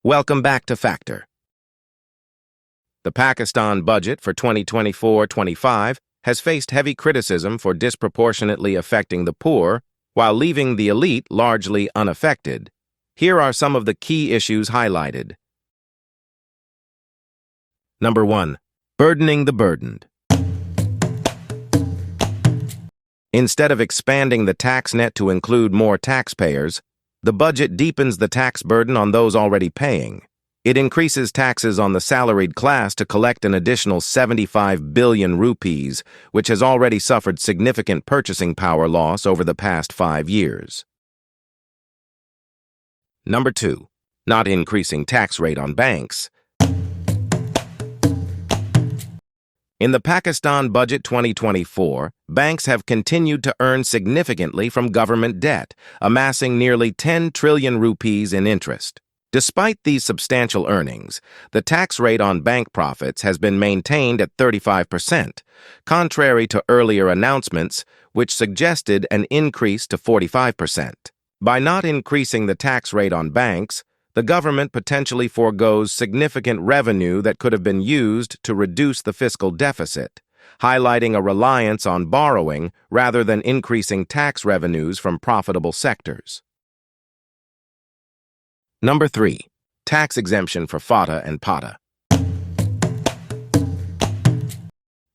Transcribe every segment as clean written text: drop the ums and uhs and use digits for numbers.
Welcome back to Factor. The Pakistan budget for 2024-25 has faced heavy criticism for disproportionately affecting the poor while leaving the elite largely unaffected. Here are some of the key issues highlighted. Number 1. Burdening the burdened. Instead of expanding the tax net to include more taxpayers, the budget deepens the tax burden on those already paying. It increases taxes on the salaried class to collect an additional 75 billion rupees, which has already suffered significant purchasing power loss over the past 5 years. Number 2. Not increasing tax rate on banks. In the Pakistan Budget 2024, banks have continued to earn significantly from government debt, amassing nearly 10 trillion rupees in interest. Despite these substantial earnings, the tax rate on bank profits has been maintained at 35%, contrary to earlier announcements which suggested an increase to 45%. By not increasing the tax rate on banks, the government potentially foregoes significant revenue that could have been used to reduce the fiscal deficit, highlighting a reliance on borrowing rather than increasing tax revenues from profitable sectors. Number 3. Tax exemption for FATA and PATA.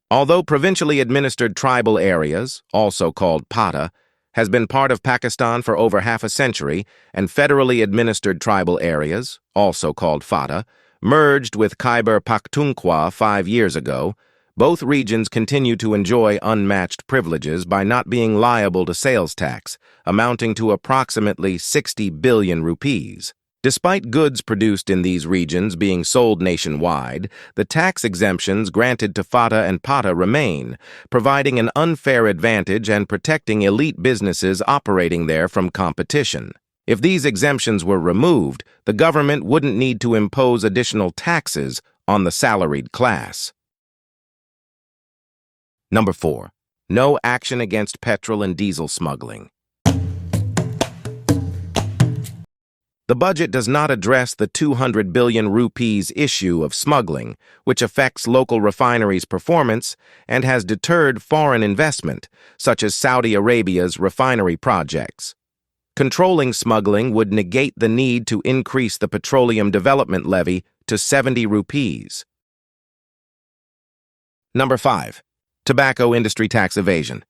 Although provincially administered tribal areas, also called PATA, has been part of Pakistan for over half a century, and federally administered tribal areas, also called FATA, merged with Khyber Pakhtunkhwa 5 years ago, both regions continue to enjoy unmatched privileges by not being liable to sales tax, amounting to approximately 60 billion rupees. Despite goods produced in these regions being sold nationwide, the tax exemptions granted to FATA and PATA remain, providing an unfair advantage and protecting elite businesses operating there from competition. If these exemptions were removed, the government wouldn't need to impose additional taxes on the salaried class. Number 4. No action against petrol and diesel smuggling. The budget does not address the 200 billion rupees issue of smuggling, which affects local refineries' performance and has deterred foreign investment, such as Saudi Arabia's refinery projects. Controlling smuggling would negate the need to increase the petroleum development levy to 70 rupees. Number 5. Tobacco industry tax evasion.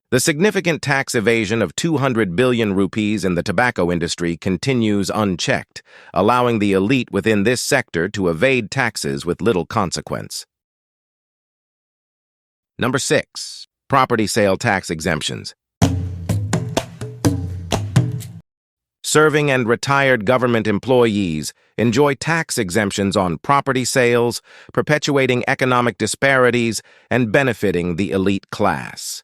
The significant tax evasion of 200 billion rupees in the tobacco industry continues unchecked, allowing the elite within this sector to evade taxes with little consequence. Number 6. Property sale tax exemptions. Serving and retired government employees enjoy tax exemptions on property sales, perpetuating economic disparities and benefiting the elite class.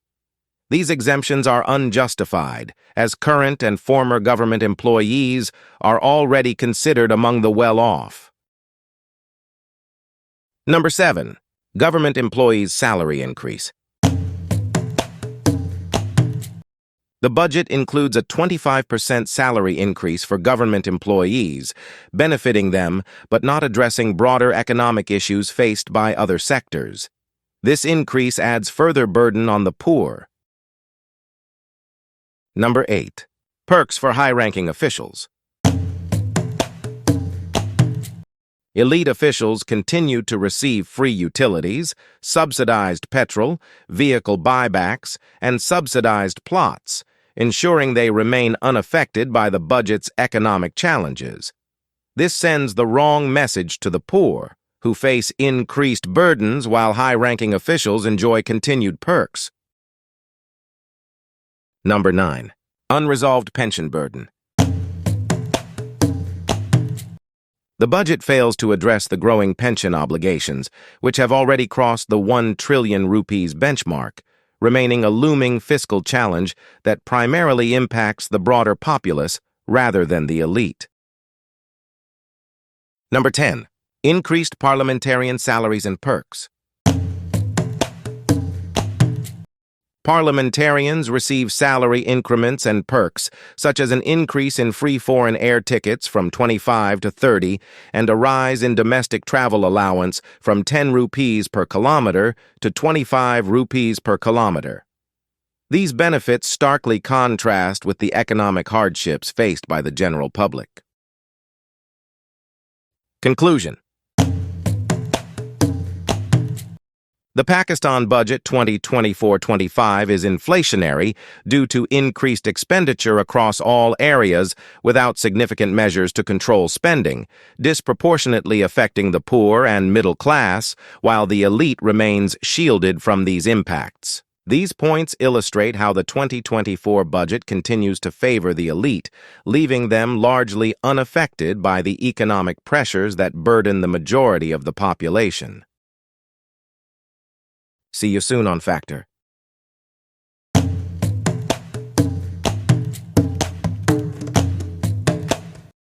These exemptions are unjustified, as current and former government employees are already considered among the well-off. Number 7. Government employees' salary increase. The budget includes a 25% salary increase for government employees, benefiting them but not addressing broader economic issues faced by other sectors. This increase adds further burden on the poor. Number 8. Perks for high-ranking officials. Elite officials continue to receive free utilities, subsidized petrol, vehicle buybacks, and subsidized plots, ensuring they remain unaffected by the budget's economic challenges. This sends the wrong message to the poor, who face increased burdens while high-ranking officials enjoy continued perks. Number 9. Unresolved pension burden. The budget fails to address the growing pension obligations, which have already crossed the 1 trillion rupees benchmark, remaining a looming fiscal challenge that primarily impacts the broader populace rather than the elite. Number 10. Increased parliamentarian salaries and perks. Parliamentarians receive salary increments and perks, such as an increase in free foreign air tickets from 25 to 30 and a rise in domestic travel allowance from 10 rupees per kilometer to 25 rupees per kilometer. These benefits starkly contrast with the economic hardships faced by the general public. Conclusion. The Pakistan budget 2024-25 is inflationary due to increased expenditure across all areas without significant measures to control spending, disproportionately affecting the poor and middle class, while the elite remains shielded from these impacts. These points illustrate how the 2024 budget continues to favor the elite, leaving them largely unaffected by the economic pressures that burden the majority of the population. See you soon on Factor.